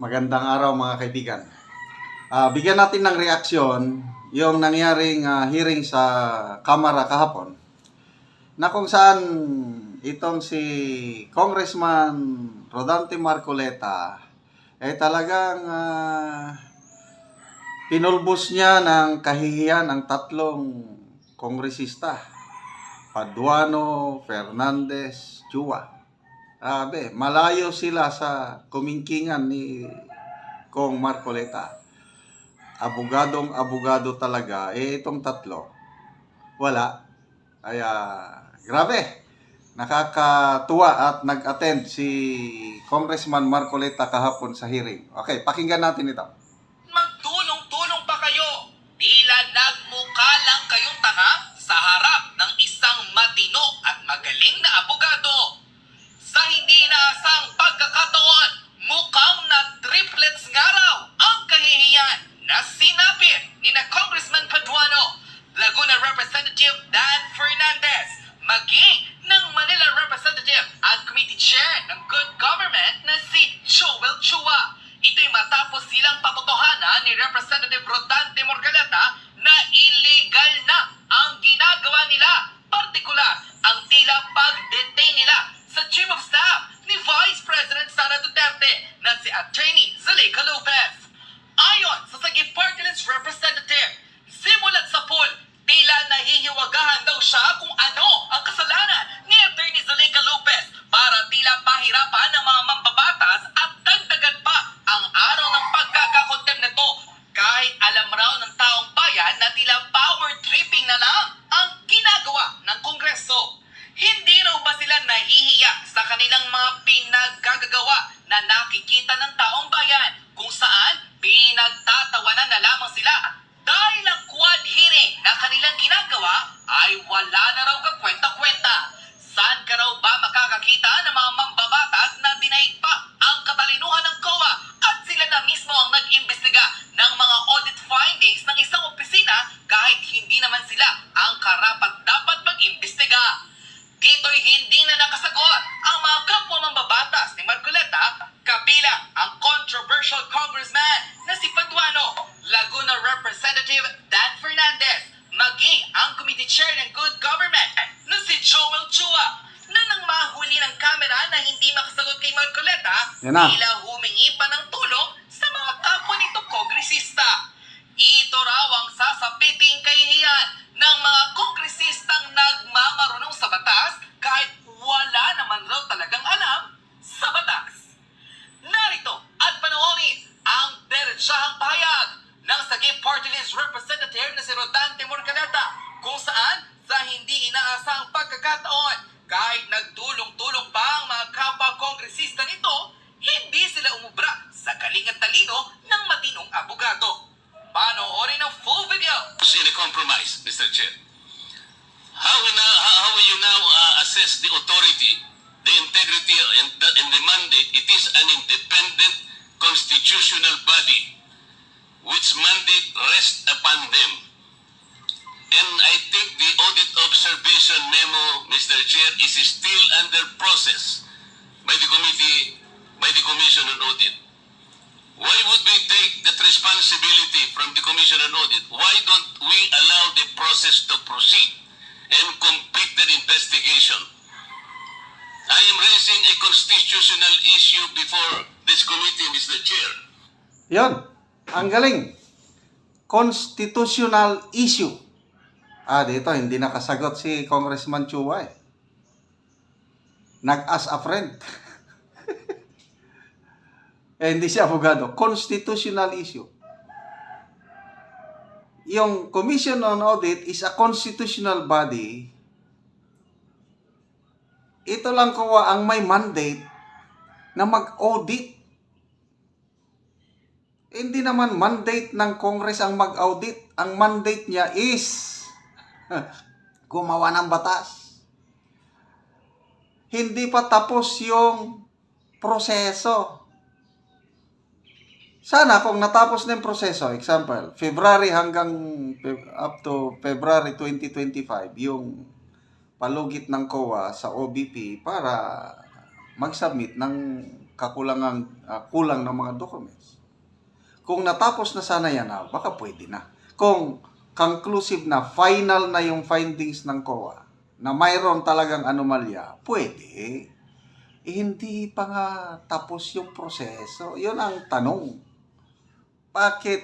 Magandang araw mga kaibigan. Bigyan natin ng reaksyon yung nangyaring hearing sa Kamara kahapon na kung saan itong si Congressman Rodante Marcoleta ay talagang pinulbos niya ng kahihiyan ang tatlong kongresista, Paduano, Fernandez, Chua. Malayo sila sa kumingkingan ni Kong Marcoleta. Abogadong-abogado talaga. Itong tatlo, wala. Kaya, grabe. Nakakatuwa at nag-attend si Congressman Marcoleta kahapon sa hearing. Okay, pakinggan natin ito. Magtulong-tulong pa kayo. Tila nagmukha lang kayong tanga sa harap ng isang matino at magaling na abogado. Sa hindi inaasang pagkakataon, mukhang na triplets nga raw ang kahihiyan na sinapit ni na Congressman Paduano, Laguna Representative Dan Fernandez, maging ng Manila Representative at Committee Chair ng Good Government na si Joel Chua. Ito'y matapos silang patotohanan ni Representative Rodante Marcoleta na illegal na ang ginagawa nila, partikular ang tila pag-detain nila sa Chief of Staff ni Vice President Sara Duterte na si Attorney Zaleka Lopez. Ayon sa Sagip Party List Representative, simulat sa poll, tila nahihiwagahan daw siya kung ano ang kasalanan ni Attorney Zaleka Lopez para tila pahirapan ng mga mambabatas at dagdagan pa ang araw ng pagkakakontem nito kahit alam raw ng taong bayan na tila power tripping na lang ang ginagawa ng Kongreso. Hindi raw ba sila nahihiya sa kanilang mga pinaggagawa na nakikita ng taong bayan kung saan pinagtatawanan na lamang sila dahil ang quad hearing na kanilang ginagawa ay wala na raw kakwenta-kwenta. Saan ka raw ba makakakita ng mga mambabatas na dinaig pa ang katalinuhan ng COA at sila na mismo ang nag-imbestiga ng mga audit findings ng isang opisina kahit hindi naman sila ang karapat-dapat mag-imbestiga? Dito'y hindi na nakasagot ang mga kapwa mambabatas ni Marcoleta, kabilang ang controversial congressman na si Paduano, Laguna Representative Dan Fernandez, maging ang committee chair ng Good Government na si Joel Chua, na nang mahuli ng kamera na hindi makasagot kay Marcoleta, tila humingi pa ng tulong sa mga kapwa nito kongresista. Ito raw ang sasapiting kahihiyan ng mga kongresistang nagmamarunong sa batas kahit wala naman raw talagang alam sa batas. Narito at panoorin ang diretsahang pahayag ng Sagip Party List Representative na si Rodante Marcoleta kung saan sa hindi inaasang pagkakataon kahit nagtulong-tulong pa ang mga kapwa kongresista nito, hindi sila umubra sa galing at talino ng matinong abogado. Panoorin ang full video. In a compromise, Mr. Chair. How will you now assess the authority, the integrity, and the mandate? It is an independent constitutional body which mandate rests upon them. And I think the audit observation memo, Mr. Chair, is still under process by the committee, by the Commission on Audit. Why would we take that responsibility from the Commission on Audit? Why don't we allow the process to proceed and complete the investigation? I am raising a constitutional issue before this committee, Mr. Chair. Yon, ang galing. Constitutional issue. Dito hindi nakasagot si Congressman Chua eh. Nag-ask a friend. Hindi siya abogado. Constitutional issue. Yung Commission on Audit is a constitutional body. Ito lang kuha ang may mandate na mag-audit. Hindi naman mandate ng Congress ang mag-audit. Ang mandate niya is gumawa ng batas. Hindi pa tapos yung proseso. Sana kung natapos na yung proseso, example, February hanggang up to February 2025, yung palugit ng COA sa OBP para mag-submit ng kulang ng mga documents. Kung natapos na sana yan, baka pwede na. Kung conclusive na, final na yung findings ng COA, na mayroon talagang anomalya, pwede. Hindi pa nga tapos yung proseso. Yun ang tanong. Bakit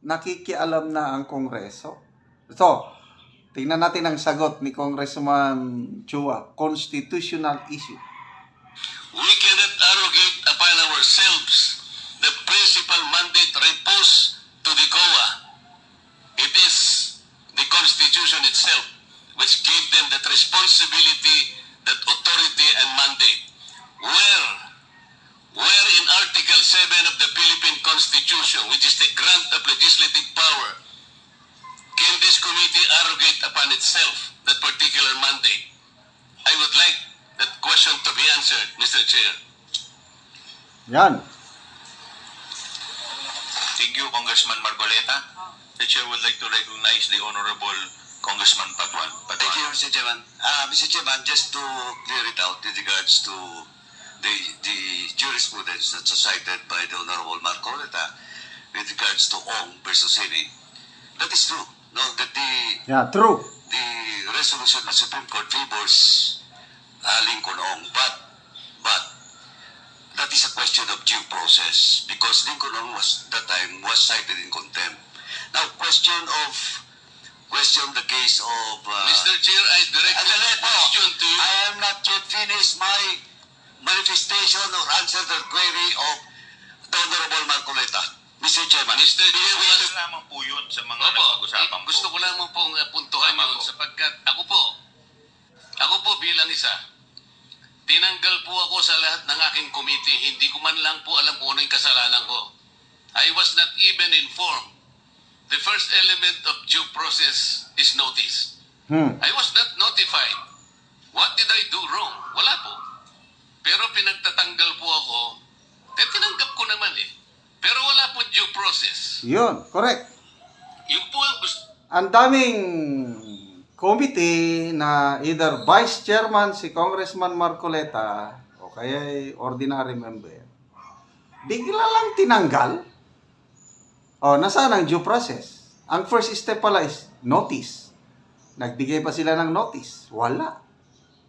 nakikialam na ang Kongreso? So, tingnan natin ang sagot ni Congressman Chua. Constitutional issue. We cannot arrogate upon ourselves the principal mandate reposed to the COA. It is the Constitution itself which gave them that responsibility, that authority and mandate. Where in Article 7 of the Philippine Constitution, which is the grant of legislative power, can this committee arrogate upon itself that particular mandate? I would like that question to be answered, Mr. Chair. Yan. Thank you, Congressman Marcoleta. The Chair would like to recognize the Honorable Congressman Patuan. Thank you, Mr. Chairman. Mr. Chairman, just to clear it out with regards to the jurisprudence that's cited by the Honorable Marcoleta with regards to Ong versus Hini, that is true. No, that Yeah, true. the resolution of the Supreme Court favors Lincoln Ong, but that is a question of due process because Lincoln Ong was that time was cited in contempt. Now, question the case of Mr. Chair, I direct Andale the po. question to you. I am not yet finished my manifestation or answer the query of the Honorable Marcoleta. Mr. Chairman. Mr. Chair, Ito lamang po yun sa mga napag-usapan po. gusto ko lamang pong puntuhan Tama yun po. sapagkat ako po bilang isa, tinanggal po ako sa lahat ng aking committee. Hindi ko man lang po alam kung ano yung kasalanan ko. I was not even informed. The first element of due process is notice. I was not notified. What did I do wrong? Wala po. Pero pinagtatanggal po ako, tinanggap ko naman eh. Pero wala po due process. Yun, correct. Yung po ang gusto. Ang daming committee na either vice chairman si Congressman Marcoleta o kaya ordinary member, bigla lang tinanggal. O, nasaan ang due process? Ang first step pala is notice. Nagbigay pa sila ng notice. Wala.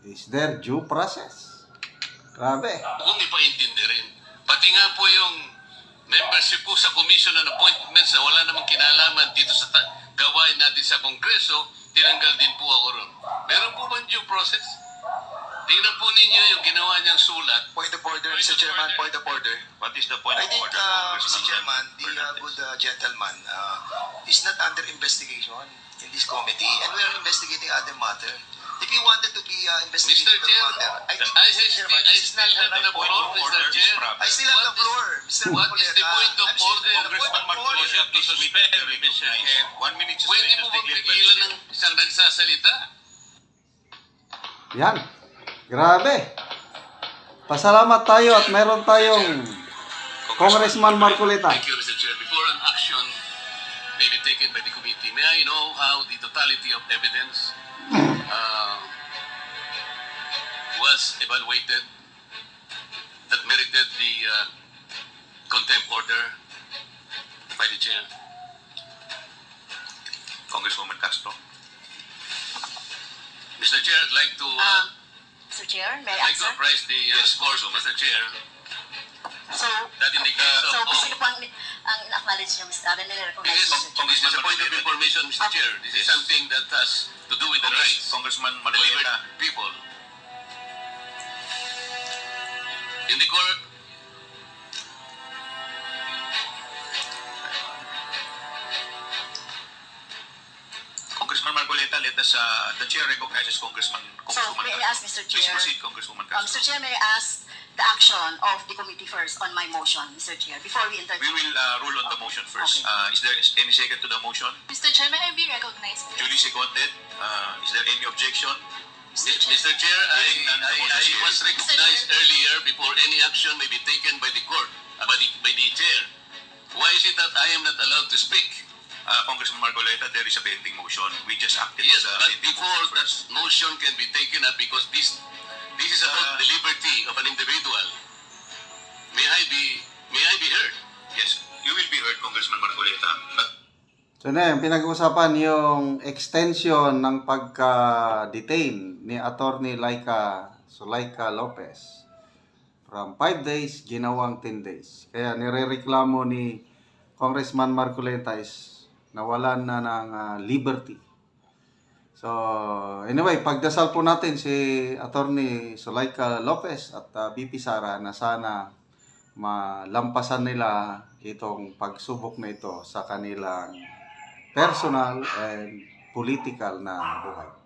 Is there due process? Grabe. Kung ipaintindi rin. Pati nga po yung membership ko sa Commission on Appointments na wala namang kinalaman dito sa gawain natin sa Kongreso, tinanggal din po ako ron. Meron po bang due process? Tingnan po ninyo yung ginawa niyang sulat. Point of order, Mr. Chairman, point of order. What is the point I of think, order, Mr. Congressman Chairman, the Fernandez? good gentleman is not under investigation in this committee, and we are investigating other matter. If he wanted to be investigating Mr. Chair, matter, I think, I Mr. Chairman, still this is not the have right the point floor, of Mr. order. Chair. I still have the floor, Mr. What is the point of order? Congressman Marcoleta, please suspend the recognize. 1 minute Pwede suspension mo bang declared by the pigilan Chair. ng isang nagsasalita? Yan. Grabe. Pasalamat tayo at meron tayong Congressman Marcoleta. Thank you, Mr. Chair. Before an action may be taken by the committee, may I know how the totality of evidence was evaluated that merited the contempt order by the chair? Congresswoman Castro. Mr. Chair, I'd like to Mr. Chair, may I'd I like to answer? apprise the scores, Mr. Chair, So, that in the case so of gusto niyo po ang in-acknowledge niyo, Mr. nire-recognize This Mr. Chair. is a point of information, Mr. Okay. Chair. This is something that has to do with the rights Congressman delivered Marcoleta. to people. In the court, Congressman Marcoleta, let us, the Chair recognizes Congresswoman So, may I ask, Mr. Please Chair? proceed, Congresswoman Mr. Castro. Chair, may I ask the action of the committee first on my motion, Mr. Chair, before we We intervene? will rule on the motion first. Okay. Is there any second to the motion? Mr. Chair, may I be recognized? Duly seconded. Is there any objection? Mr. Chair, I was recognized earlier before any action may be taken by the court, by the chair. Why is it that I am not allowed to speak? Congressman Marcoleta, there is a pending motion. We just acted Yes, on the but pending before motion that first. motion can be taken up because this is about the liberty of an individual. may I be heard? Yes, you will be heard, Congressman Marcoleta. But So na yung pinag-uusapan yung extension ng pagka-detain ni Attorney Zulaika Lopez. From 5 days, ginawang 10 days. Kaya nirereklamo ni Congressman Marcoleta is nawalan na ng liberty. So, anyway, pagdasal po natin si Attorney Zulaika Lopez at BP Sara na sana malampasan nila itong pagsubok na ito sa kanilang personal and political na buhay.